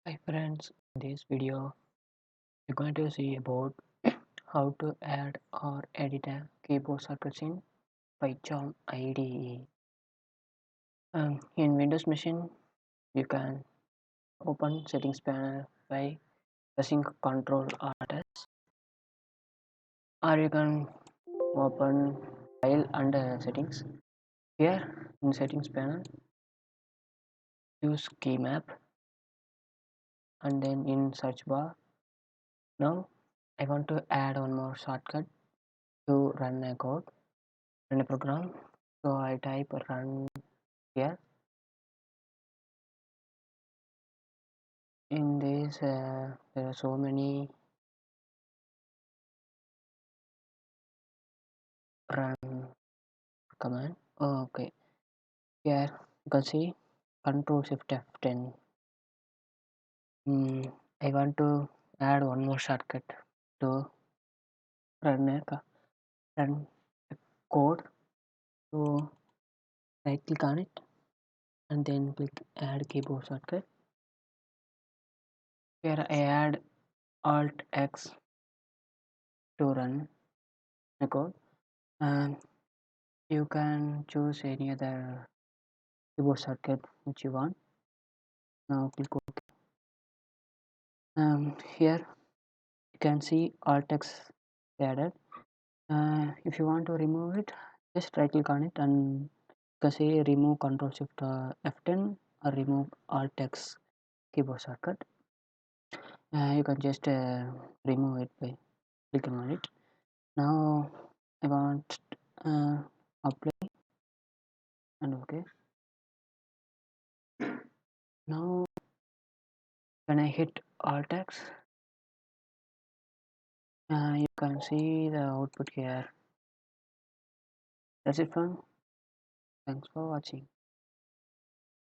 Hi friends, in this video we're going to see about how to add or edit a keyboard shortcuts in Pycharm IDE. In Windows machine you can open settings panel by pressing Ctrl Alt S, or you can open file under settings. Here in settings panel use key map and then in search bar. Now I want to add one more shortcut to run a code. Run a program, so I type run here. In this there are so many run command. Okay, here you can see control shift F10. I want to add one more shortcut to run run a code. So right click on it and then click add keyboard shortcut. Here I add alt X to run a code, and you can choose any other keyboard shortcut which you want. Now click OK. Here you can see alt text added. If you want to remove it, just right click on it and you can say remove control shift F10 or remove alt text keyboard shortcut. You can just remove it by clicking on it. Now I want apply and OK. Now when I hit alt text, you can see the output here. That's it, friend. Thanks for watching.